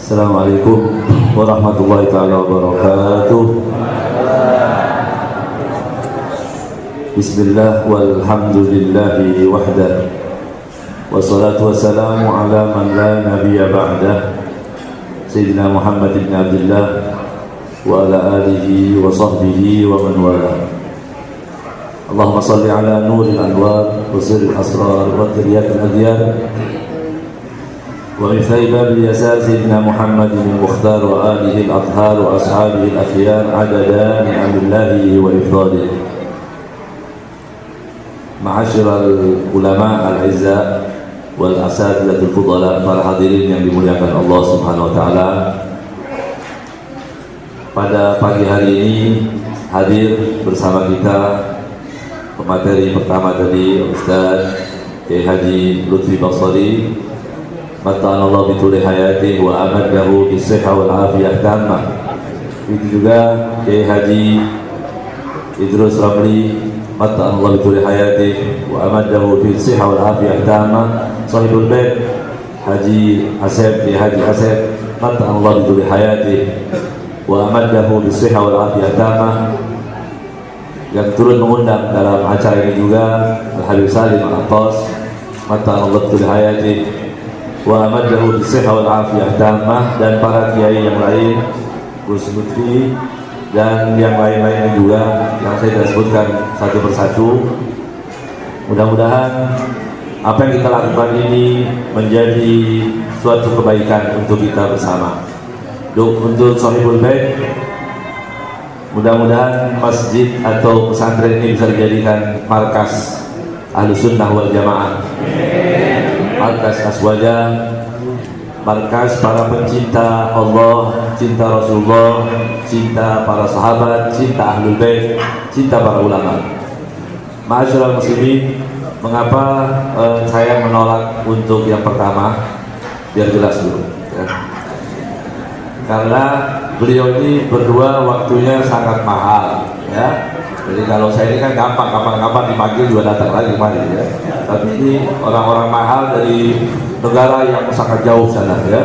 Assalamualaikum warahmatullahi taala wabarakatuh. Bismillah walhamdulillahi wahdah, wassalatu wassalamu ala man la nabiyya ba'dah, Sayyidina Muhammad ibn Abdullah wa ala alihi wa sahbihi wa man wala. Allahumma salli ala nuril anwar wa sirril asrar wa tiryatil adiyar ومثل باب اليسار سيدنا محمد المختار وآله الأطهار وأصحابه الأخيار عدد نعم الله وإفضاله. معاشر العلماء الأعزاء والأساتذة الفضلاء, para hadirin yang dimuliakan Allah Subhanahu wa taala. Pada pagi hari ini hadir bersama kita pemateri pertama tadi, Ustaz Kiai Haji Lutfi Basari, Mata'anallahu bituli hayati wa amaddahu bisihha wal afiyah tammah. Itu juga Kiai Haji Idrus Ramli, Mata'anallahu bituli hayati wa amaddahu bisihha wal afiyah tammah. Sahibul Bait Haji Asep, Kiai Haji Asep, Mata'anallahu bituli hayati wa amaddahu bisihha wal afiyah tammah. Yang turut mengundang dalam acara ini juga Al-Habib Salim Al-Atas, Mata'anallahu bituli hayati wa amaddahu bisihha wal afiyah tammah, dan para kiai yang lain, Gus Lutfi dan yang lain-lainnya juga yang saya tidak sebutkan satu persatu. Mudah-mudahan apa yang kita lakukan ini menjadi suatu kebaikan untuk kita bersama. Untuk Sahibul Bait, mudah-mudahan masjid atau pesantren ini bisa dijadikan markas Ahlus Sunnah wal Jamaah, markas aswaja, markas para pencinta Allah, cinta Rasulullah, cinta para sahabat, cinta Ahlul Bait, cinta para ulama. Ma'asyiral muslimin, mengapa saya menolak untuk yang pertama? Biar jelas dulu ya. Karena beliau ini berdua waktunya sangat mahal ya. Jadi kalau saya ini kan gampang, kapan-kapan dipanggil juga datang lagi kemari ya. Tapi ini orang-orang mahal dari negara yang sangat jauh sana ya,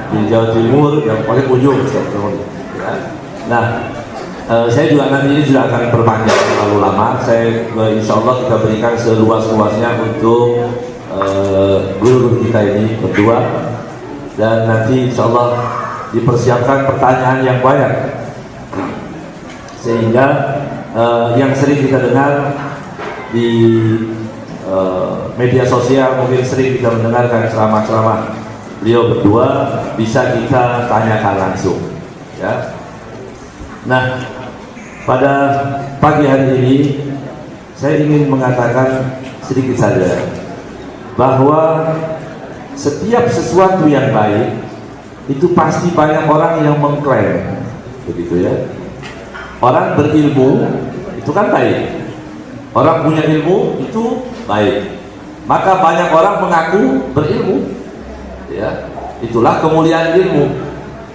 di Jawa Timur yang paling ujung ya. Nah, saya juga nanti ini sudah akan berpanjang terlalu lama. Saya insya Allah kita berikan seluas-luasnya untuk guru kita ini berdua, dan nanti insya Allah dipersiapkan pertanyaan yang banyak sehingga yang sering kita dengar di media sosial, mungkin sering kita mendengarkan ceramah-ceramah beliau berdua, bisa kita tanyakan langsung ya. Nah, pada pagi hari ini saya ingin mengatakan sedikit saja bahwa setiap sesuatu yang baik itu pasti banyak orang yang mengklaim, begitu ya. Orang berilmu itu kan baik, orang punya ilmu itu baik, maka banyak orang mengaku berilmu ya. Itulah kemuliaan ilmu.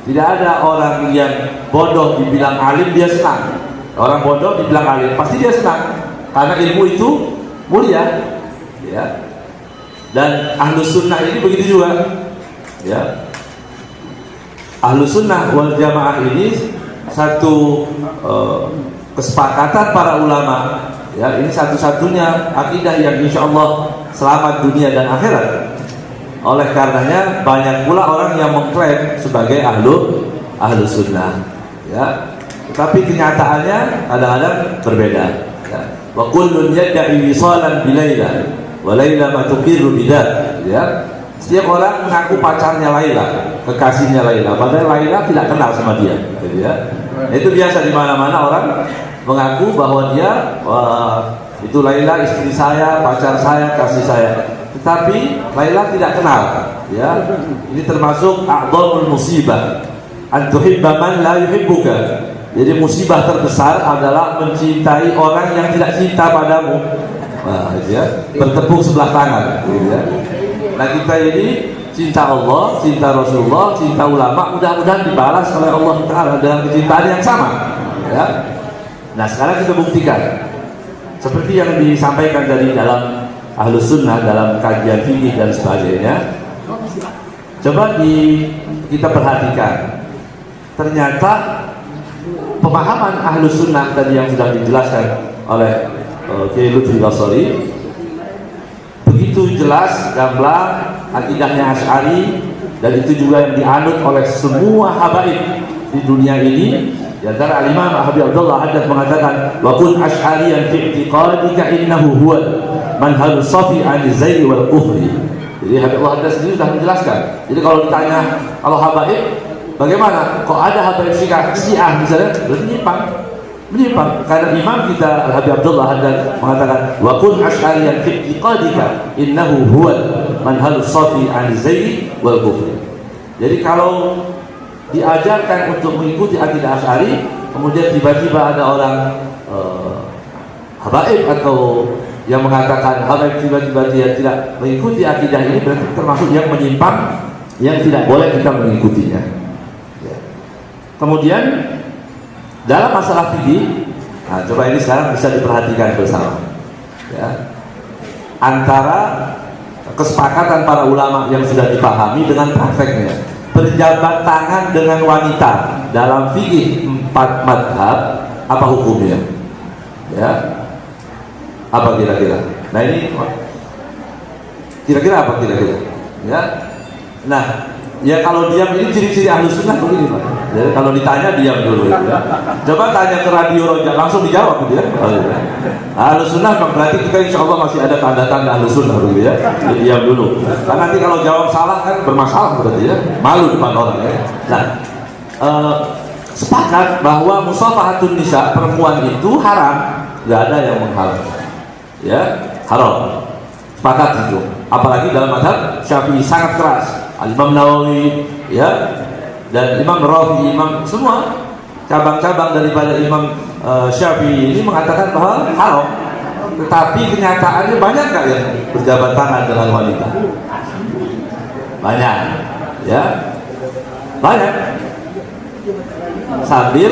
Tidak ada orang yang bodoh dibilang alim dia senang. Orang bodoh dibilang alim pasti dia senang, karena ilmu itu mulia ya. Dan Ahlus Sunnah ini begitu juga ya. Ahlus Sunnah wal Jamaah ini satu kesepakatan para ulama ya, ini satu-satunya akidah yang insya Allah selamat dunia dan akhirat. Oleh karenanya banyak pula orang yang mengklaim sebagai Ahlus Sunnah ya, tetapi kenyataannya kadang-kadang berbeda ya. Wa kullun yad'i wisalan bilaila wa laila ma tuqirru bidat ya. Setiap orang mengaku pacarnya Laila, kekasihnya Laila, padahal Laila tidak kenal sama dia gitu ya. Itu biasa di mana-mana orang mengaku bahwa dia itu Laila istri saya, pacar saya, kasih saya. Tetapi Laila tidak kenal ya. Ini termasuk a'dhamul musibah, an tuhibba man la yuhibbuka. Jadi musibah terbesar adalah mencintai orang yang tidak cinta padamu. Nah, ya, bertepuk sebelah tangan gitu ya. Nah, kita ini cinta Allah, cinta Rasulullah, cinta ulama, mudah-mudahan dibalas oleh Allah Ta'ala dengan kecintaan yang sama ya. Nah, sekarang kita buktikan seperti yang disampaikan tadi dalam Ahlus Sunnah, dalam kajian fikih dan sebagainya. Coba kita perhatikan, ternyata pemahaman Ahlus Sunnah tadi yang sudah dijelaskan oleh Kiai Lutfi Basori begitu jelas, gamblang akidahnya Asy'ari, dan itu juga yang dianut oleh semua habaib di dunia ini. Di antara Al-Imam Habib Abdullah Haddad mengatakan, wa kun asy'ariyan fi i'tiqadika innahu huwal manhalus safi 'ani zairi wal kufri. Jadi Habib Abdullah Haddad sendiri sudah menjelaskan. Jadi kalau ditanya, kalau habaib bagaimana? Kok ada habaib Syiah misalnya? Berarti menyimpang. Karena imam kita Al-Habib Abdullah Haddad mengatakan, wa kun asy'ariyan fi i'tiqadika innahu huwal manhalus safi 'ani zairi wal kufri. Jadi kalau diajarkan untuk mengikuti akidah Asy'ari, kemudian tiba-tiba ada orang habaib atau yang mengatakan habaib tiba-tiba dia tidak mengikuti akidah ini, berarti termasuk yang menyimpang, yang tidak boleh kita mengikutinya. Kemudian dalam masalah fikih, nah, coba ini sekarang bisa diperhatikan bersama, ya, antara kesepakatan para ulama yang sudah dipahami dengan prakteknya. Berjabat tangan dengan wanita dalam fikih 4 madhab, apa hukumnya? Ya, apa kira-kira? Nah ini kira-kira apa kira-kira? Ya, nah ya kalau diam ini ciri-ciri Ahlus Sunnah begini Pak. Jadi kalau ditanya diam dulu ya. Coba tanya ke Radio Roja langsung dijawab gitu ya. Ahlus Sunnah berarti kita insya Allah masih ada tanda-tanda Ahlus Sunnah gitu ya. Jadi diam dulu. Karena nanti kalau jawab salah kan bermasalah berarti ya. Malu depan orang ya. Nah, sepakat bahwa musafahatun nisa, perempuan itu haram, nggak ada yang menghalang. Ya, haram. Sepakat itu. Apalagi dalam mazhab Syafi'i sangat keras. Al-Imam Nawawi ya, dan Imam Rafi, Imam semua cabang-cabang daripada Imam Syafi'i ini mengatakan bahwa haram. Tetapi kenyataannya banyak nggak yang berjabat tangan dengan wanita? Banyak, ya, banyak. Sambil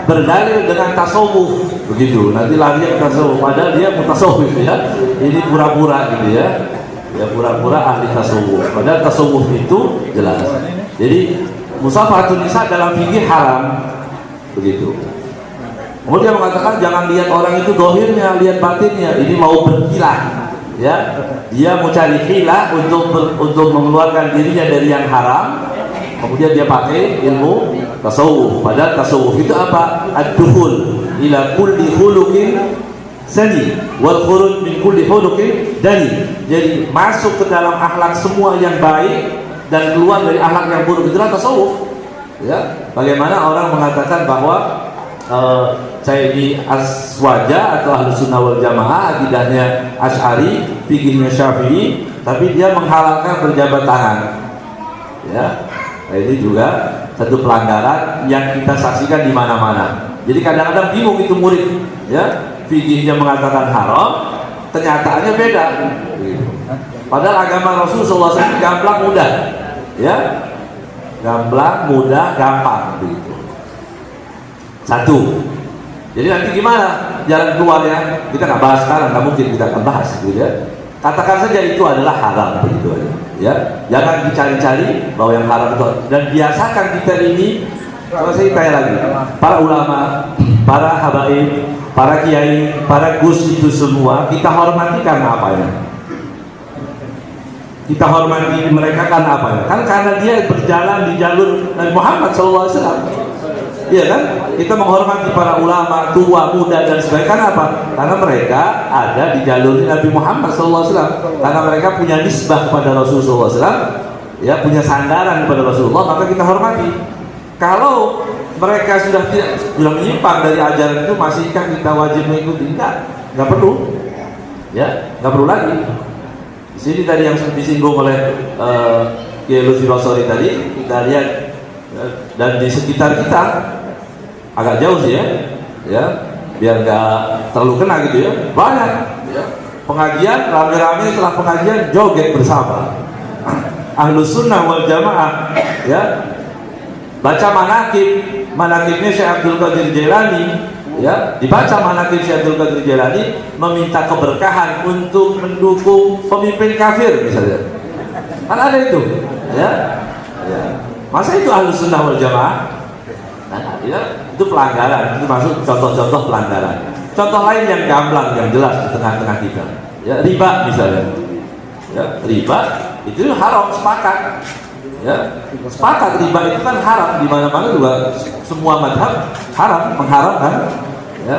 berdalil dengan tasawuf, begitu. Nanti lari ke tasawuf, padahal dia mutasawuf ya. Ini pura-pura gitu ya. Ya pura-pura ahli tasawuf. Padahal tasawuf itu jelas. Jadi musafahatun nisa dalam fikih haram, begitu. Kemudian mengatakan jangan lihat orang itu dohirnya, lihat batinnya. Ini mau berkilah, ya. Dia mau cari hilah untuk mengeluarkan dirinya dari yang haram. Kemudian dia pakai ilmu tasawuf. Padahal tasawuf itu apa? Ad-dukhul ila kulli khuluqin sani wal khuruj min kulli khuluqin dani. Jadi masuk ke dalam akhlak semua yang baik dan keluar dari akhlak yang buruk, itulah tasawuf. Ya, bagaimana orang mengatakan bahwa saya ini aswaja atau Ahlus Sunnah wal Jamaah, akidahnya Asy'ari, fikihnya Syafi'i, tapi dia menghalalkan berjabat tangan. Ya, nah, ini juga satu pelanggaran yang kita saksikan di mana-mana. Jadi kadang-kadang bingung itu murid, ya, fikihnya mengatakan haram, kenyataannya beda. Padahal agama Rasulullah SAW gamblang mudah, ya, gamblang mudah gampang begitu. Satu. Jadi nanti gimana jalan keluarnya? Kita nggak bahas sekarang, nggak mungkin kita akan bahas, gitu ya. Katakan saja itu adalah haram begitu aja, ya. Jangan dicari-cari bahwa yang haram itu. Dan biasakan kita ini, kalau saya tanya lagi, para ulama, para habaib, para kiai, para gus itu semua kita hormati karena apanya? Kita hormati mereka karena apa? Kan karena dia berjalan di jalur Nabi Muhammad SAW. Iya kan? Kita menghormati para ulama, tua, muda dan sebagainya. Karena apa? Karena mereka ada di jalur Nabi Muhammad SAW. Karena mereka punya nisbah kepada Rasulullah SAW, ya, punya sandaran kepada Rasulullah, maka kita hormati. Kalau mereka sudah menyimpang dari ajaran itu, masihkah kita wajib mengikuti? Nggak perlu. Ya, nggak perlu lagi. Di sini tadi yang disinggung oleh Kiai Lutfi Basori tadi, kita lihat dan di sekitar kita agak jauh sih ya, biar nggak terlalu kena gitu ya. Banyak ya. Pengajian rame-rame, setelah pengajian joget bersama. Ahlus Sunnah wal Jamaah, ya, baca manakibnya Syekh Abdul Qadir Jailani. Ya, dibaca manaqib Syekh Abdul Qadir Jailani, meminta keberkahan untuk mendukung pemimpin kafir misalnya. Kan ada itu. Ya, ya. Masa itu Ahlus Sunnah wal Jamaah? Nah, ya, itu pelanggaran, itu masuk contoh-contoh pelanggaran. Contoh lain yang gamblang, yang jelas di tengah-tengah kita, ya, riba misalnya. Ya, riba itu haram, sepakat. Ya, sepakat riba itu kan haram, di mana-mana juga semua madhab haram, mengharamkan. Ya,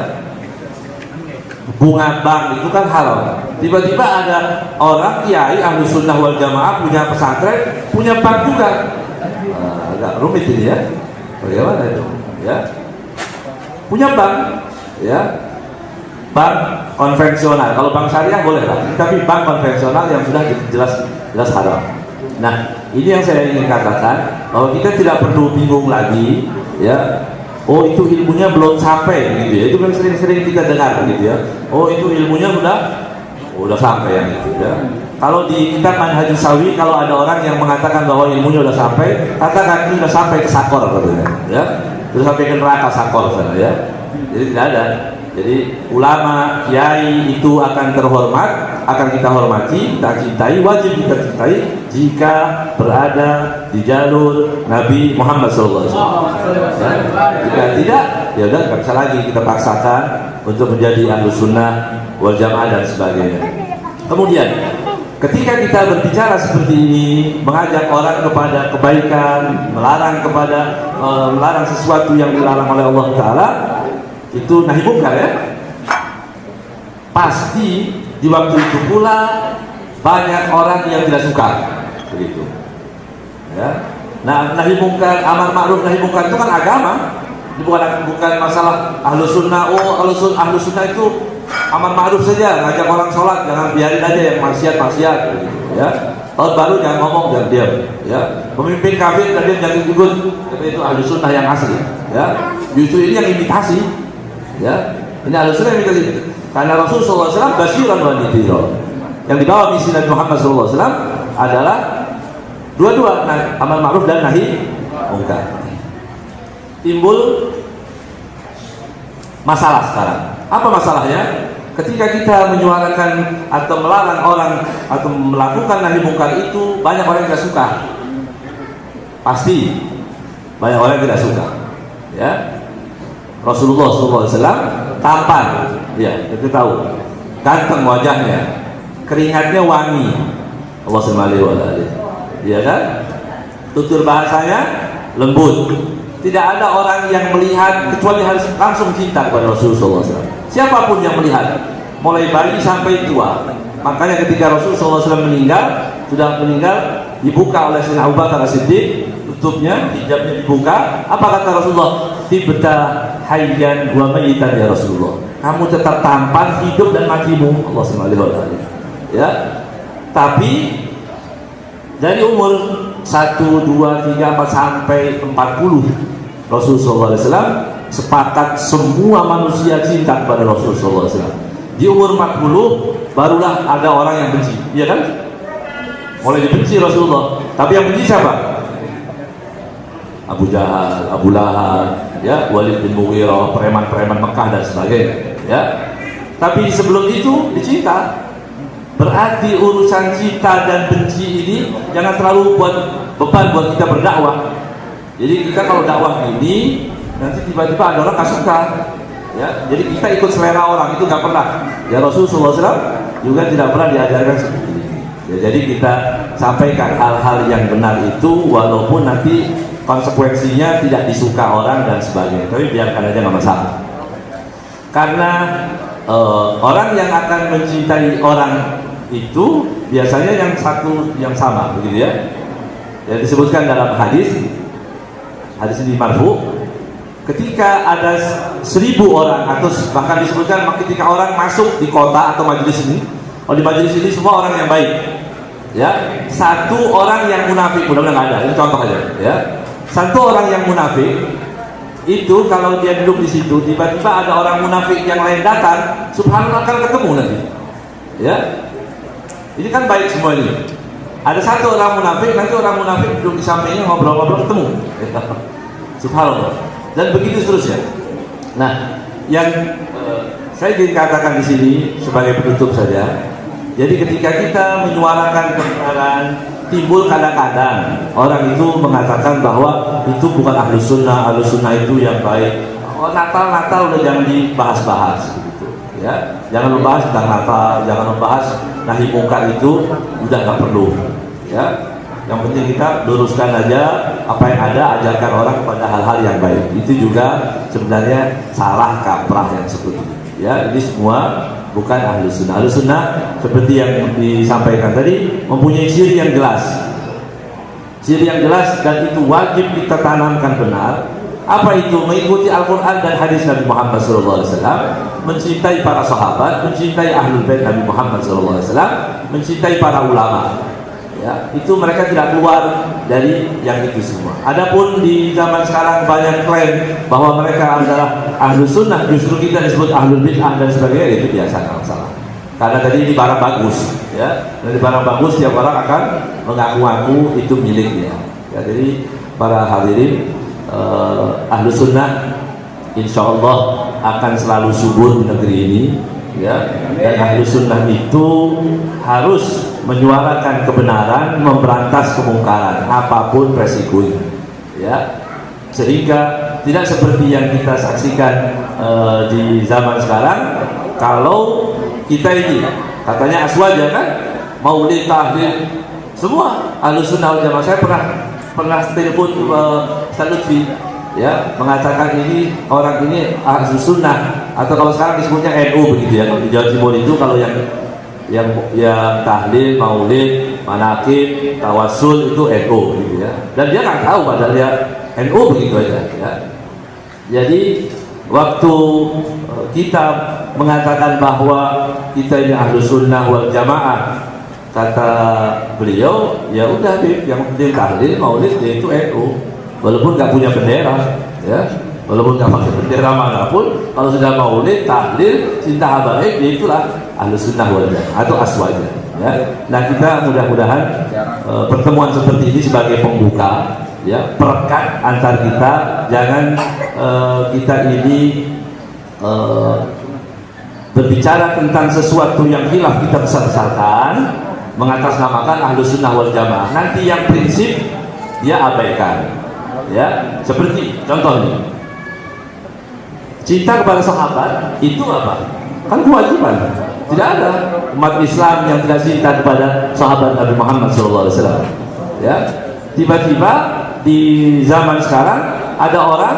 bunga bank itu kan haram. Tiba-tiba ada orang kiai Ahlus Sunnah wal Jamaah punya pesantren, punya bank juga. Agak rumit ini ya. Bagaimana itu? Ya, punya bank, ya, bank konvensional. Kalau bank syariah boleh lah, tapi bank konvensional yang sudah jelas haram. Nah, ini yang saya ingin katakan, bahwa kita tidak perlu bingung lagi, ya. Oh, itu ilmunya belum sampai, gitu ya. Itu kan sering-sering kita dengar, gitu ya. Oh, itu ilmunya udah sampai, yang itu, ya. Kalau di kitab Manhajus Sawi, kalau ada orang yang mengatakan bahwa ilmunya udah sampai, katakan itu udah sampai ke sakor, katanya, ya. Sudah sampai ke neraka sakor sana, ya. Jadi tidak ada. Jadi ulama, kiai itu akan terhormat, akan kita hormati, kita cintai, wajib kita cintai jika berada di jalur Nabi Muhammad SAW. Ya? Jika tidak, ya udah nggak bisa lagi kita paksakan untuk menjadi Ahlus Sunnah wal Jamaah dan sebagainya. Kemudian, ketika kita berbicara seperti ini, mengajak orang kepada kebaikan, melarang sesuatu yang dilarang oleh Allah Taala, itu nahi mungkar, ya. Pasti di waktu itu pula banyak orang yang tidak suka, begitu. Ya. Nah, nahi mungkar, amar ma'ruf nahi mungkar itu kan agama, bukan masalah Ahlus Sunnah. Oh, Ahlus Sunnah itu amar ma'ruf saja, ngajak orang sholat, jangan biarin aja yang maksiat, begitu. Ya. Tahun baru jangan ngomong, jangan diam. Ya. Pemimpin kafir dan dia jangan ikut, itu Ahlus Sunnah yang asli. Ya. Justru ini yang imitasi. Ya, ini Ahlus Sunnah yang imitasi. Karena Rasulullah SAW basyiran wa nadhira. Yang dibawa misi Nabi Muhammad SAW adalah dua-dua, amar ma'ruf dan nahi mungkar. Timbul masalah sekarang. Apa masalahnya? Ketika kita menyuarakan atau melarang orang atau melakukan nahi mungkar itu, banyak orang yang tidak suka. Pasti banyak orang yang tidak suka. Ya. Rasulullah SAW tampan, ya, kita tahu, ganteng wajahnya, keringatnya wangi, Allah SWT, ya kan? Tutur bahasanya lembut. Tidak ada orang yang melihat kecuali harus langsung cinta kepada Rasulullah SAW. Siapapun yang melihat, mulai bayi sampai tua. Makanya ketika Rasulullah SAW sudah meninggal, dibuka oleh Sayyidina Abu Bakar As-Siddiq, tutupnya, hijabnya dibuka. Apa kata Rasulullah? Tibta hayyan wa mayitan ya Rasulullah. Kamu tetap tampan hidup dan matimu, Allah SWT. Ya. Tapi dari umur 1, 2, 3, 4 sampai 40, Rasulullah SAW sepakat semua manusia cinta kepada Rasulullah SAW. Di umur 40 barulah ada orang yang benci, iya kan? Mulai dibenci Rasulullah. Tapi yang benci siapa? Abu Jahal, Abu Lahab, ya, Walid bin Mughirah, preman-preman Mekah dan sebagainya, ya. Tapi sebelum itu dicinta. Berarti urusan cinta dan benci ini jangan terlalu buat beban buat kita berdakwah. Jadi kita kalau dakwah ini nanti tiba-tiba ada orang nggak suka, ya. Jadi kita ikut selera orang itu nggak pernah. Ya, Rasulullah SAW juga tidak pernah diajarkan seperti ini. Ya, jadi kita sampaikan hal-hal yang benar itu walaupun nanti konsekuensinya tidak disuka orang dan sebagainya, tapi biarkan aja, nggak masalah. Karena orang yang akan mencintai orang itu biasanya yang satu yang sama, begitu ya. Yang disebutkan dalam hadis ini marfu, ketika ada 1000 orang atau bahkan disebutkan ketika orang masuk di kota atau majelis ini, di majelis ini semua orang yang baik, ya. Satu orang yang munafik, mudah-mudahan nggak ada, ini contoh aja, ya. Satu orang yang munafik itu kalau dia duduk di situ, tiba-tiba ada orang munafik yang lain datang, subhanallah akan ketemu nanti, ya. Ini kan baik semua ini. Ada satu orang munafik, nanti orang munafik duduk di sampingnya ngobrol-ngobrol ketemu, subhanallah. Dan begitu seterusnya. Nah, yang saya ingin katakan di sini sebagai penutup saja. Jadi ketika kita menyuarakan kebenaran, timbul kadang-kadang orang itu mengatakan bahwa itu bukan ahlus sunnah itu yang baik. Oh, Natal udah jangan dibahas-bahas gitu ya, jangan membahas tentang Natal, jangan membahas nahi mungkar, itu udah nggak perlu ya. Yang penting kita luruskan aja apa yang ada, ajarkan orang pada hal-hal yang baik. Itu juga sebenarnya salah kaprah yang seperti ini ya. Ini semua bukan ahlus sunnah. Ahlus sunnah seperti yang disampaikan tadi mempunyai ciri yang jelas, dan itu wajib kita tanamkan benar. Apa itu? Mengikuti Al-Quran dan hadis Nabi Muhammad SAW, mencintai para sahabat, mencintai ahlul bait Nabi Muhammad SAW, mencintai para ulama ya. Itu mereka tidak keluar dari yang itu semua. Adapun di zaman sekarang banyak klaim bahwa mereka adalah ahlus sunnah, justru kita disebut ahlul bid'ah dan sebagainya, itu biasa, nggak masalah. Karena tadi ini barang bagus ya, dari barang bagus tiap orang akan mengaku-ngaku itu miliknya ya. Jadi para hadirin, ahlus sunnah insya Allah akan selalu subur di negeri ini ya. Dan ahlus sunnah itu harus menyuarakan kebenaran, memberantas kemungkaran apapun resikonya ya, sehingga tidak seperti yang kita saksikan di zaman sekarang. Kalau kita ini katanya aswaja kan, maulid, tahlil, semua ahlus sunnah wal jamaah. Saya pernah telepon Ustaz Lutfi ya, mengatakan ini orang ini ahlus sunnah, atau kalau sekarang disebutnya NU begitu ya. Di Jawa Timur itu kalau yang tahlil, maulid, manaqib, tawassul itu NU gitu ya. Dan dia nggak tahu padahal dia NU begitu aja ya. Jadi waktu kita mengatakan bahwa kita ini ahlus sunnah wal jamaah, kata beliau, ya udah yang penting tahlil, maulid, yaitu NU, walaupun nggak punya bendera ya, walaupun nggak pakai bendera manapun, kalau sudah maulid, tahlil, cinta habaib, ya itulah ahlus sunnah wal jamaah atau aswaja ya. Nah, kita mudah-mudahan pertemuan seperti ini sebagai pembuka ya, perekat antar kita. Jangan kita ini berbicara tentang sesuatu yang khilaf kita besar-besarkan, mengatasnamakan ahlus sunnah wal jamaah. Nanti yang prinsip dia abaikan ya. Seperti contohnya cinta kepada sahabat, itu apa? Kan kewajiban. Tidak ada umat Islam yang tidak cinta kepada sahabat Nabi Muhammad SAW ya. Tiba-tiba di zaman sekarang ada orang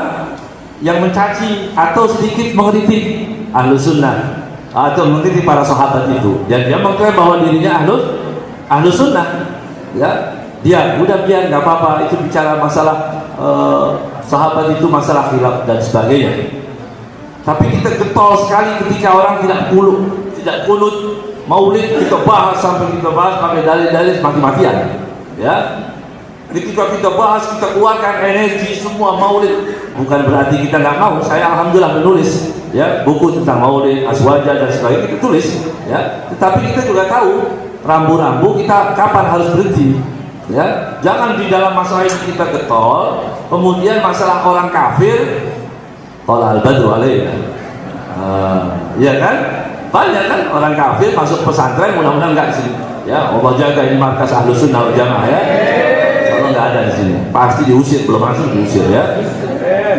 yang mencaci atau sedikit mengkritik ahlus sunnah atau mengkritik para sahabat itu, dan dia mengklaim bahwa dirinya ahlus sunnah ya. Dia udah biar nggak apa-apa, itu bicara masalah sahabat itu masalah khilaf dan sebagainya. Tapi kita getol sekali ketika orang tidak kunut maulid, kita bahas sampai kita bahas pakai dalil-dalil mati-matian ya. Ketika kita bahas, kita keluarkan energi semua maulid. Bukan berarti kita nggak mau. Saya alhamdulillah menulis ya buku tentang maulid, aswaja dan sebagainya, kita tulis ya. Tetapi kita juga tahu rambu-rambu kita kapan harus berhenti ya. Jangan di dalam masalah ini kita getol, kemudian masalah orang kafir qala al-badru alaina. Ya kan? Banyak kan orang kafir masuk pesantren, mudah-mudahan enggak di sini ya. Allah jaga ini markas ahlus sunnah wal jamaah ya. Kalau enggak ada di sini pasti diusir, belum masuk diusir ya.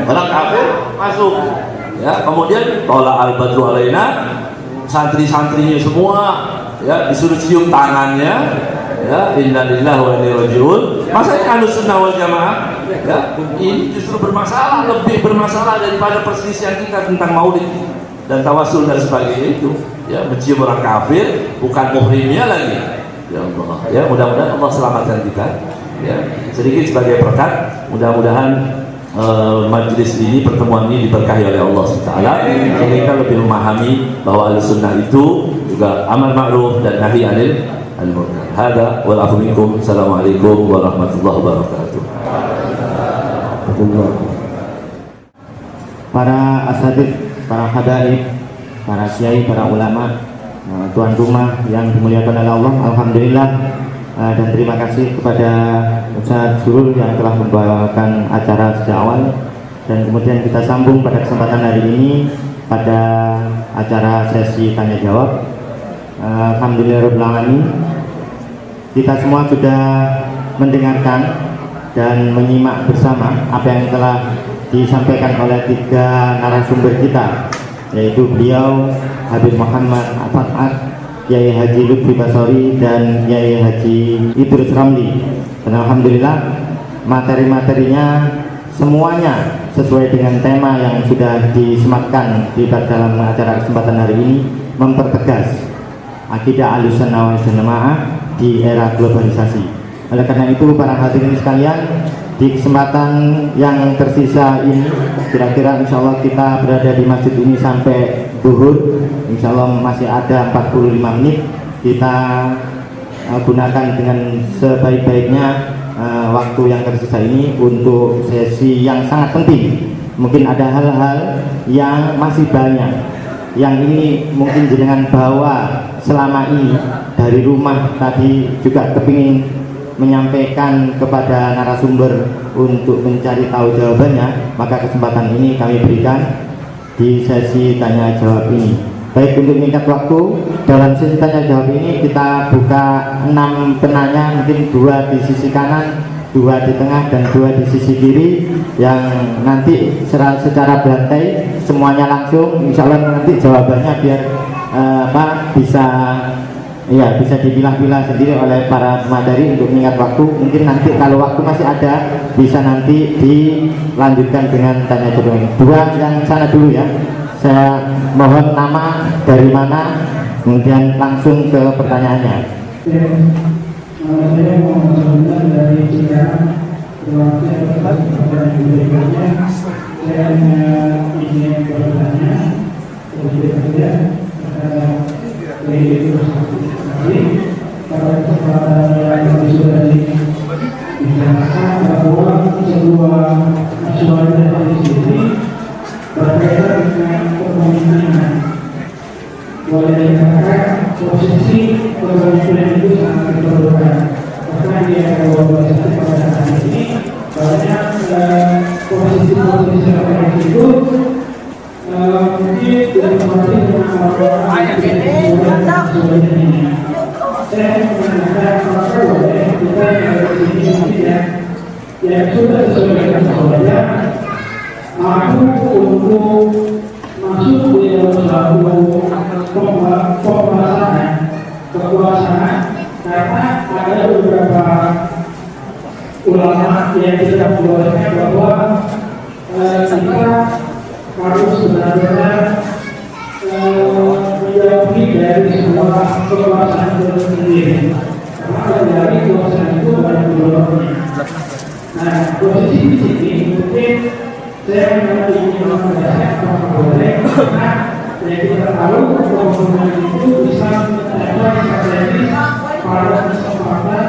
Orang kafir masuk ya, kemudian qala al-badru alaina, santri-santrinya semua ya disuruh cium tangannya ya, inna lillahi wa inna ilaihi raji'un. Masa ini ahlus sunnah wal jamaah ya, ini justru bermasalah, lebih bermasalah daripada perselisihan kita tentang maulid dan tawasul dan sebagainya itu ya. Mencium orang kafir, bukan muhrimnya lagi ya Allah ya. Mudah-mudahan Allah selamatkan kita ya. Sedikit sebagai berkat, mudah-mudahan majlis ini, pertemuan ini diberkahi oleh Allah SWT, sehingga kita lebih memahami bahwa al-sunnah itu juga amal ma'ruf dan nahi anil al-munkar. Hada wal afu minkum. Assalamualaikum warahmatullahi wabarakatuh. Para asatidz, para hadaib, para kiai, para ulama, tuan rumah yang dimuliakan oleh Allah, alhamdulillah. Dan terima kasih kepada Ustaz Surur yang telah membawakan acara sejak awal, dan kemudian kita sambung pada kesempatan hari ini pada acara sesi tanya jawab. Alhamdulillahirabbil alamin, kita semua sudah mendengarkan dan menyimak bersama apa yang telah disampaikan oleh 3 narasumber kita, yaitu beliau Habib Muhammad At-At, Kiai Haji Lutfi Basori, dan Kiai Haji Idrus Ramli. Dan alhamdulillah materi-materinya semuanya sesuai dengan tema yang sudah disematkan di dalam acara kesempatan hari ini, mempertegas akidah Ahlussunnah wal Jamaah di era globalisasi. Oleh karena itu, para hadirin sekalian, di kesempatan yang tersisa ini, kira-kira insya Allah kita berada di masjid ini sampai zuhur. Insya Allah masih ada 45 menit. Kita gunakan dengan sebaik-baiknya waktu yang tersisa ini untuk sesi yang sangat penting. Mungkin ada hal-hal yang masih banyak yang ini mungkin jenengan bawa selama ini dari rumah, tadi juga kepingin menyampaikan kepada narasumber untuk mencari tahu jawabannya, maka kesempatan ini kami berikan di sesi tanya jawab ini. Baik, untuk meningkat waktu, dalam sesi tanya jawab ini kita buka 6 penanya, mungkin 2 di sisi kanan, 2 di tengah, dan 2 di sisi kiri, yang nanti secara berantai semuanya langsung, insya Allah nanti jawabannya biar bisa dipilah-pilah sendiri oleh para pemateri untuk mengingat waktu. Mungkin nanti kalau waktu masih ada, bisa nanti dilanjutkan dengan tanya jawab. 2 yang sana dulu ya. Saya mohon nama, dari mana, kemudian langsung ke pertanyaannya. Saya mau mencoba dari Cikarang. Saya ingin bertanya pada kesempatan yang sudah dibicarakan bahwa sebuah nasionalisme di sini berkaitan dengan kepemimpinan. Boleh dikatakan posisi kepemimpinan itu sangat diperlukan. Bahkan di era globalisasi pada hari ini banyak posisi-posisi seperti itu mungkin ditempati dengan orang-orang sebagainya. Saya menanyakan apakah boleh kita yang ada di sini mungkin yang sudah disesuaikan saja mampu untuk masuk di dalam satu pembahasan kekuasaan, karena ada beberapa ulama yang tidak membolehkan bahwa kita harus benar-benar menjauhi dari sebuah kekuasaan itu sendiri, karena dari kekuasaan itu banyak beberapa. Nah, posisi di sini mungkin saya ingin menjelaskan apakah boleh, karena yang kita tahu kekuasaan itu bisa mencapai strategis pada kesempatan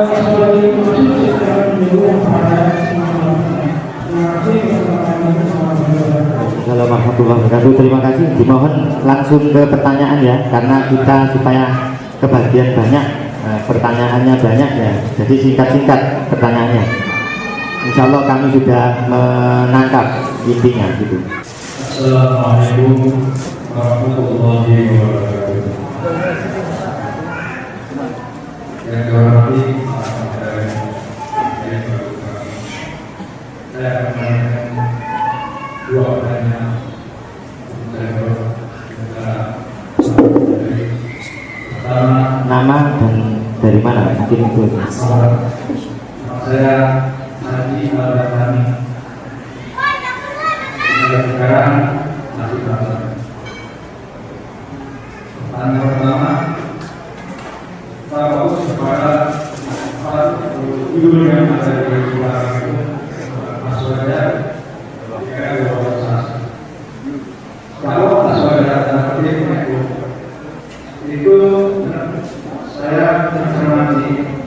sebagai maksud secara menyeluruh pada semuanya. Assalamualaikum warahmatullahi wabarakatuh. Terima kasih. Dimohon langsung ke pertanyaan ya, karena kita supaya kebagian banyak, pertanyaannya banyak ya. Jadi singkat-singkat pertanyaannya. Insya Allah kami sudah menangkap intinya gitu. Assalamualaikum warahmatullahi wabarakatuh. Yang dihormati saya akan menanyakan 2 pertanyaan pertama, nama dan dari mana mungkin itu. saya Haji Al-Batani. Sekarang masih Banten. Pertanyaan pertama, tahu kepada judul yang ada di belakang itu masuk saja jika globalisasi. Kalau masuk ada tanda itu saya mencermati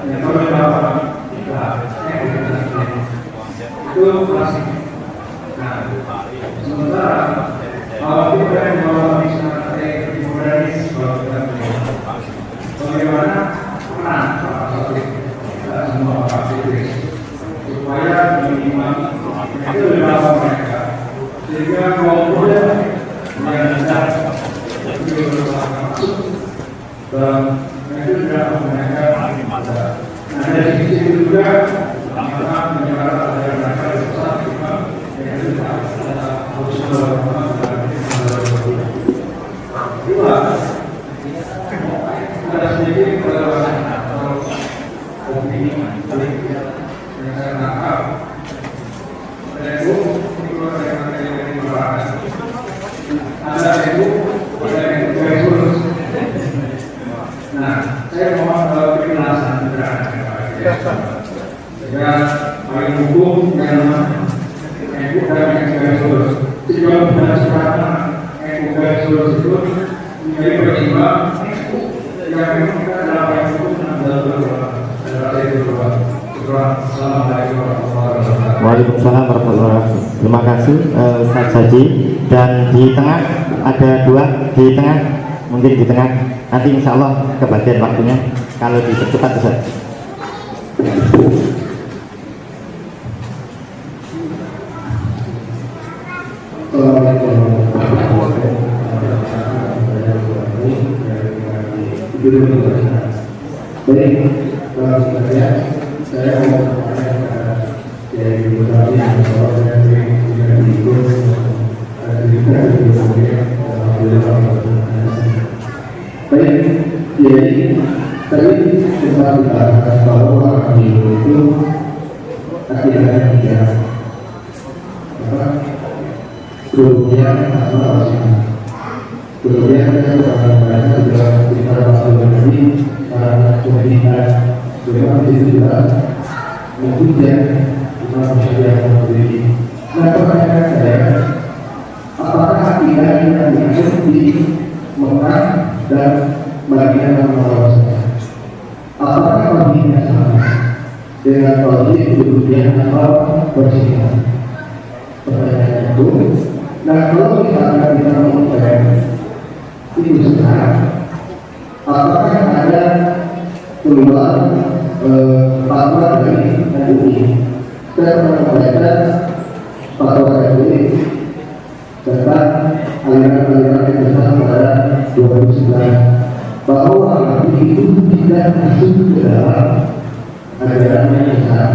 yang oleh Bapak itu klasik. Nah, sementara kalau kita yang mengalami strategi modernis, kalau kita bagaimana peran Pak Sotrik dan semua Pak Sotrik supaya minimal itu dibawa mereka, sehingga kalau boleh yang besar itu masuk dan itu tidak mereka Nah, dari sisi itu juga apakah negara ada yang mereka besar juga yang harus dua ada sedikit opini saling dengan nakal ada itu ada itu terus. Nah, saya mohon penjelasan sehingga paling hukum yang dan yang terus sejauh mana sekarang yang terus itu menjadi berimbang yang memang adalah yang hukum Assalamualaikum warahmatullahi wabarakatuh. Waalaikumsalam warahmatullahi wabarakatuh. Terima kasih Ustaz Haji. Dan di tengah ada dua di tengah, mungkin di tengah nanti insya Allah kebagian waktunya kalau dipercepat Ustaz. Saya mau dari beberapa yang baik, jadi tadi kita bahas bahwa kami itu akhirnya tidak kemudian kemudian mereka juga kita masuk lagi kemudian memang itu juga mungkin kita bisa memberi. Nah, pertanyaan saya, apakah kita yang dimaksud di Mekah dan bagian Rasulullah? Apakah bagiannya sama dengan wajib kemudian atau bersihkan? Pertanyaan itu. Nah, kalau misalnya kita mengklaim itu sekarang, apakah ada keluar fatwa dari MUI? Saya pernah membaca fatwa MUI tentang aliran-aliran yang besar pada 2009 bahwa itu tidak masuk ke dalam aliran yang besar.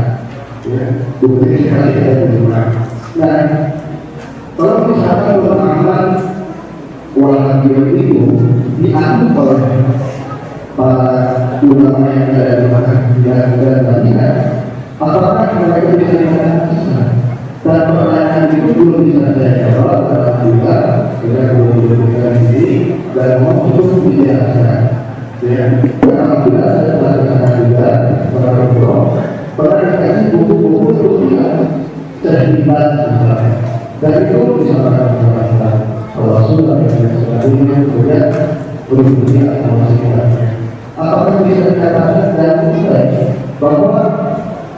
Bukti sekali tidak berulang. Nah, kalau misalkan pemahaman orang itu dianggap oleh para ulama yang ada di Mekah dan Madinah, apakah mereka bisa dikatakan? Dan pertanyaan itu belum bisa saya jawab karena juga kita belum diberikan ini dan mau untuk dijelaskan. Ya, karena juga saya melakukan juga pernah dikasih buku-buku untuk tidak terlibat misalnya. Dan itu misalkan Allah sudah yang sebagainya kemudian berikutnya atau masing-masing. Apakah bisa dikatakan dan mulai bahwa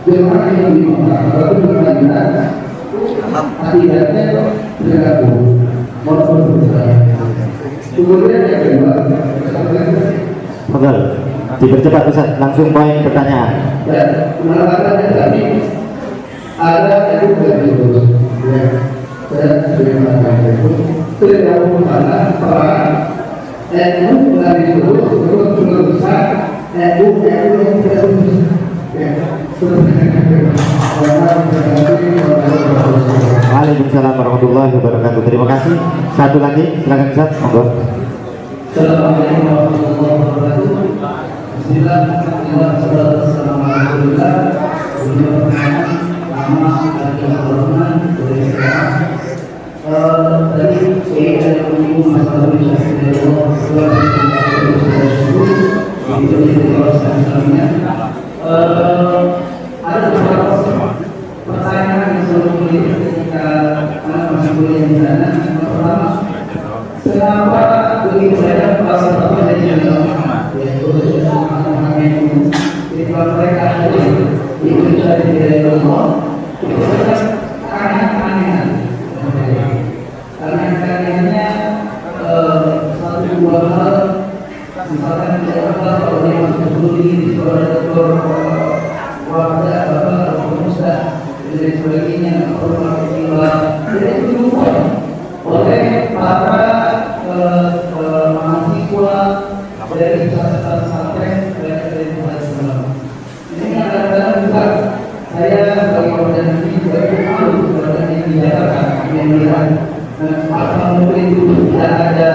jemaah yang di Mekah atau Madinah akibatnya bergabung maupun bersama. Kemudian yang kedua, betul. Dipercepat Ustaz, langsung poin pertanyaan. dan penalatannya tadi ada yang terus. Saya terima kasih. Tidak mana para NU dari terus besar NU yang terus. Waalaikumsalam warahmatullahi wabarakatuh. Terima kasih. Satu lagi, silakan Ustaz. Monggo. Assalamualaikum warahmatullahi wabarakatuh. Bismillahirrahmanirrahim. Nama dari sekarang. Tadi saya ada menyinggung masalah ada beberapa pertanyaan yang selalu muncul ketika anak masih kuliah di sana. Yang pertama, kenapa begitu banyak salah satu dari yaitu ketika mereka hadir itu dari Allah itu banyak aneh-anehan. Aneh-anehnya satu dua hal, misalkan kalau dia masuk dulu di sekolah dokter warga atau pemuda dan sebagainya atau tidak dilakukan oleh para mahasiswa dari pesantren dari Pasal itu tidak ada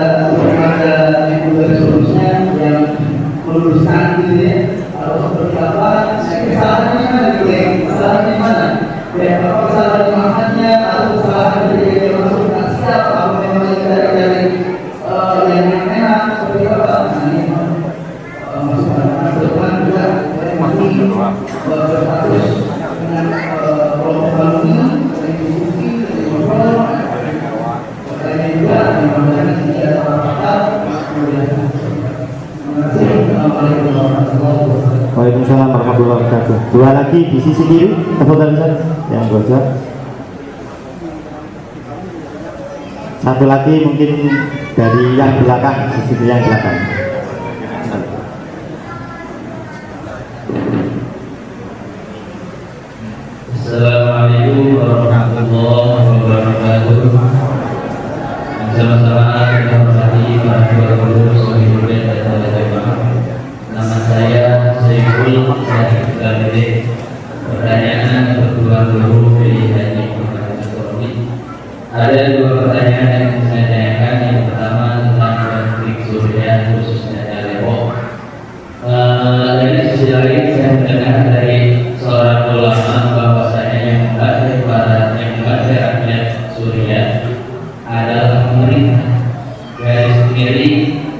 resolusinya yang meluruskan gitu ya. Kalau seperti apa, kesalahannya mana gitu ya? Kesalahannya mana? Ya, apa kesalahan makannya atau kesalahan dari masuk siap atau memang dari yang enak seperti apa? Nah ini masukan depan juga masih berstatus dengan kelompok alumni dari diskusi dari ngobrol. Pertanyaan juga mudah-mudahan tidak terbatas. Waalaikumsalam warahmatullahi wabarakatuh. Dua lagi di sisi kiri, tepuk yang bocor. Satu lagi mungkin dari yang belakang, sisi yang belakang. Assalamualaikum warahmatullahi wabarakatuh. Sama-sama kita hormati para guru, seluruh dan jamaah. Nama saya Saiful Syahid. Pertanyaan kedua guru dari Haji Muhammad Asrori. Ada dua pertanyaan yang saya tanyakan. Yang pertama tentang konflik surya khususnya Jalebo. Dari sisi lain saya mendengar dari seorang ulama bahwasanya yang membantu rakyat Suriah adalah pemerintah, garis kiri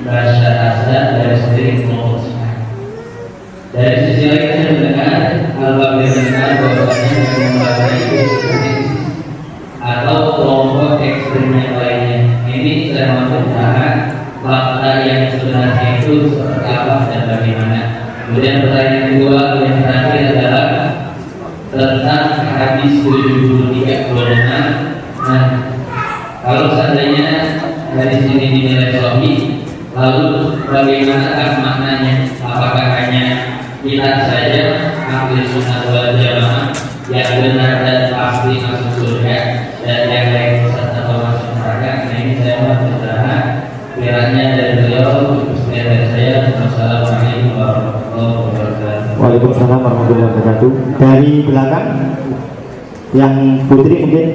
Bashar garis kiri kelompok Islam. Dari sisi lain saya mendengar benar bahwasanya yang membantu itu atau kelompok ekstrem yang lainnya. Ini saya mau bertanya fakta yang sebenarnya itu seperti apa dan bagaimana. Kemudian pertanyaan kedua yang terakhir adalah tentang hadis 73 Nah, kalau seandainya dari sini dinilai sahih, lalu bagaimanakah maknanya? Apakah hanya kita saja ahli sunnah wal jamaah yang benar dan pasti masuk surga dan yang lain sesat atau masuk neraka? Nah, ini saya mau bertanya kiranya dari beliau, sekian dari saya. Wassalamualaikum warahmatullahi wabarakatuh. Waalaikumsalam warahmatullahi wabarakatuh. Dari belakang yang putri mungkin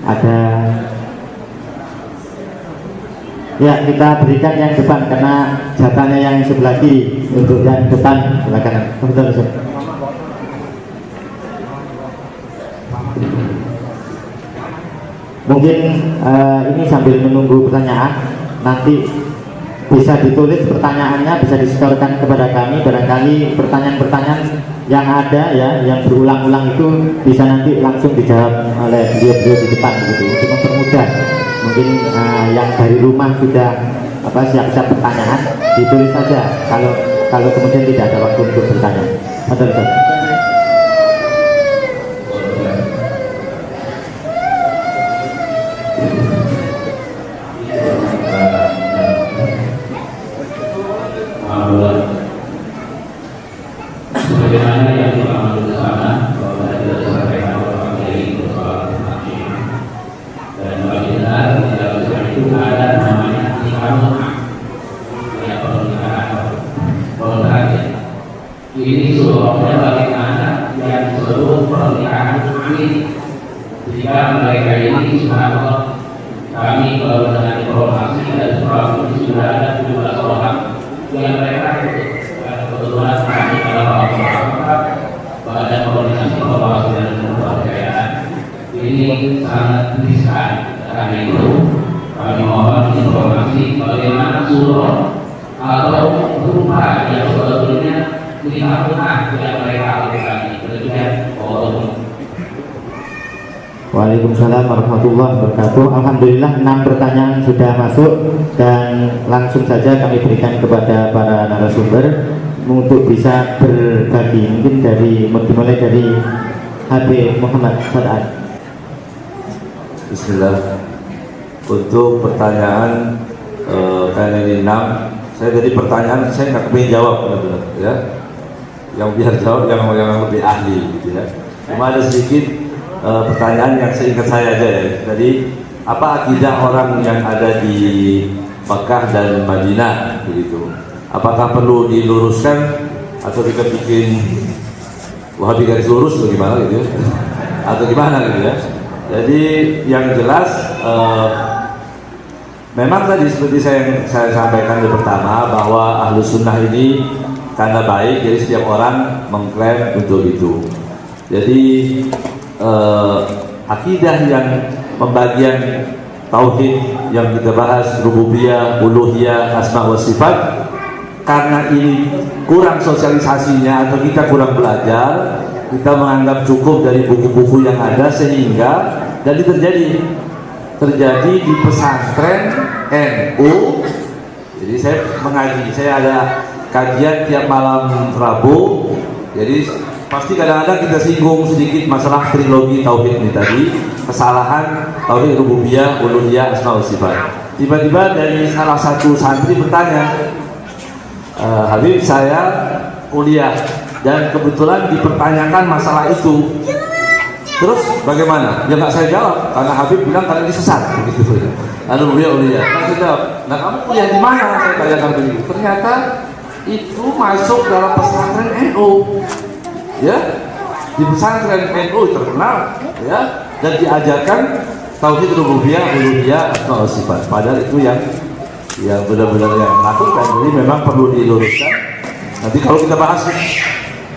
ada. Ya, kita berikan yang depan karena jatahnya yang sebelah kiri. Untuk yang depan sebelah kanan. Betul. Mungkin ini sambil menunggu pertanyaan, nanti bisa ditulis pertanyaannya, bisa disetorkan kepada kami. Barangkali pertanyaan-pertanyaan yang ada ya, yang berulang-ulang itu bisa nanti langsung dijawab oleh beliau-beliau di depan gitu, untuk mempermudah. Mungkin yang dari rumah sudah siap-siap pertanyaan, ditulis saja. Kalau kemudian tidak ada waktu untuk bertanya. Betul. Sebagaimana yang dilakukan bersama bahwa tidak disampaikan oleh dari soal dan bagaimana dalam Islam itu ada namanya nikahul ya pernikahan. Ini sebabnya bagaimana yang disebut pernikahan ini jika mereka ini subhanallah kami baru dengan informasi dan surat sudah ada 17 orang yang mereka itu kebetulan kami adalah pada koordinasi evaluasi dan kepercayaan ini sangat riskan. Karena itu kami mohon informasi bagaimana surah atau rupa yang sebetulnya nikah yang mereka lakukan ini. Waalaikumsalam warahmatullahi wabarakatuh. Alhamdulillah 6 pertanyaan sudah masuk dan langsung saja kami berikan kepada para narasumber untuk bisa berbagi. Mungkin dimulai dari Habib Muhammad Farad. Bismillah. Untuk pertanyaan karena ini 6, saya tadi pertanyaan saya nggak kepingin jawab benar-benar ya. Yang biar jawab yang lebih ahli gitu ya. Cuma ada sedikit pertanyaan yang seingat saya aja ya. Jadi apa akidah orang yang ada di Mekah dan Madinah begitu? Apakah perlu diluruskan atau kita bikin Wahabi garis lurus atau gimana gitu ya? Atau gimana gitu ya? Jadi yang jelas memang tadi seperti saya sampaikan di pertama bahwa ahlu sunnah ini karena baik, jadi setiap orang mengklaim untuk itu. Jadi akidah yang pembagian tauhid yang kita bahas, rububiyah, uluhiyah, asma wa sifat, karena ini kurang sosialisasinya atau kita kurang belajar, kita menganggap cukup dari buku-buku yang ada, sehingga jadi terjadi di pesantren NU. Jadi saya mengaji, saya ada kajian tiap malam Rabu, jadi pasti kadang-kadang kita singgung sedikit masalah trilogi tauhid ini tadi, kesalahan tauhid rububiyah, uluhiyah, asma wa sifat. Tiba-tiba dari salah satu santri bertanya, Habib, saya kuliah dan kebetulan dipertanyakan masalah itu. Terus bagaimana? Ya nggak saya jawab, karena Habib bilang kalian ini sesat, begitu. Lalu beliau, saya jawab, nah kamu kuliah di mana? Saya tanyakan begitu. Ternyata itu masuk dalam pesantren NU, ya, di pesantren NU terkenal, ya, dan diajarkan tauhid rububiyah, uluhiyah, asma wa sifat. Padahal itu yang benar-benar yang melakukan. Jadi memang perlu diluruskan. Nanti kalau kita bahas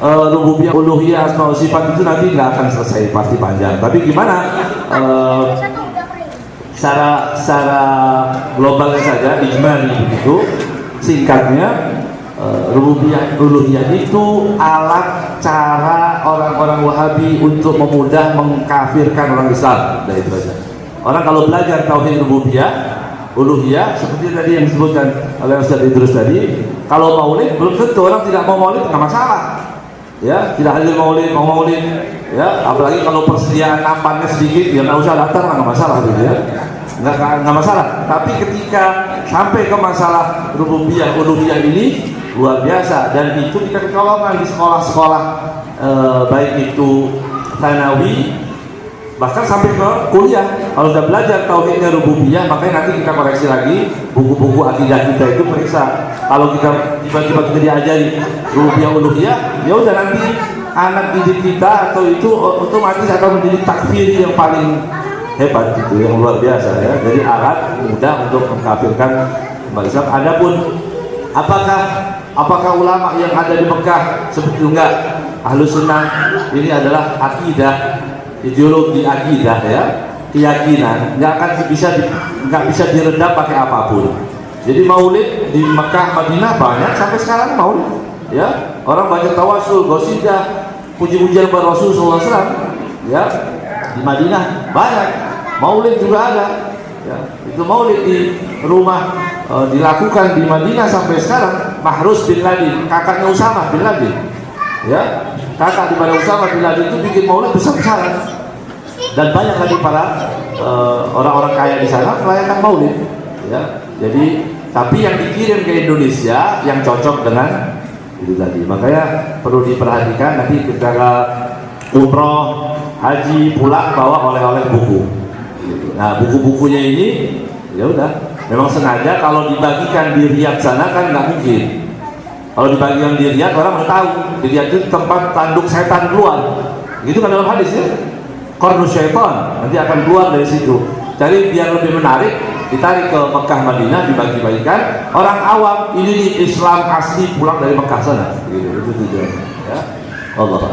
rububiyah, uluhiyah, asma wa sifat itu nanti nggak akan selesai, pasti panjang. Tapi gimana secara globalnya saja, ijmali begitu, singkatnya, rububiyah, uluhiyah itu alat cara orang-orang Wahabi untuk memudah mengkafirkan orang Islam. Dari itu saja. Orang kalau belajar tauhid rububiyah, uluhiyah, seperti tadi yang disebutkan oleh Ustaz Idrus tadi, kalau maulid belum tentu orang tidak mau maulid, nggak masalah. Ya, tidak hadir maulid, mau maulid, ya, apalagi kalau persediaan nampannya sedikit, ya nggak usah datang, nggak masalah gitu ya, nggak masalah. Tapi ketika sampai ke masalah rububiyah, uluhiyah ini luar biasa, dan itu kita kecolongan di sekolah-sekolah, baik itu tsanawi, bahkan sampai ke kuliah. Kalau sudah belajar tauhidnya rububiyah, makanya nanti kita koreksi lagi buku-buku akidah kita itu periksa. Kalau kita tiba-tiba kita diajari rububiyah, uluhiyah, ya udah nanti anak didik kita atau itu otomatis akan menjadi takfiri yang paling hebat gitu, yang luar biasa ya. Jadi alat mudah untuk mengkafirkan umat Islam. Adapun apakah ulama yang ada di Mekah seperti itu? Enggak. Ahlu sunnah ini adalah akidah, ideologi akidah ya, keyakinan, nggak bisa diredam pakai apapun. Jadi maulid di Mekah, Madinah banyak sampai sekarang maulid, ya, orang banyak tawasul, qasidah, puji-pujian kepada Rasulullah SAW, ya, di Madinah banyak, maulid juga ada, ya, itu maulid di rumah dilakukan di Madinah sampai sekarang. Mahrus bin Ladin, kakaknya Usama bin Ladin, ya, kakak daripada Usama bin Ladin itu bikin maulid besar-besaran. Dan banyak lagi para orang-orang kaya di sana merayakan maulid, ya. Jadi tapi yang dikirim ke Indonesia yang cocok dengan itu tadi. Makanya perlu diperhatikan nanti ketika umroh, haji, pulang bawa oleh-oleh buku. Nah, buku-bukunya ini ya udah, memang sengaja kalau dibagikan di Riyadh sana kan nggak mungkin. Kalau dibagikan di Riyadh orang udah tahu di Riyadh itu tempat tanduk setan keluar. Gitu kan dalam hadis ya. Qarnu syaitan nanti akan keluar dari situ. Jadi biar lebih menarik, ditarik ke Mekah, Madinah, dibagi-bagikan. Orang awam ini Islam asli pulang dari Mekah sana. Gitu, itu tujuannya. Ya, Allah.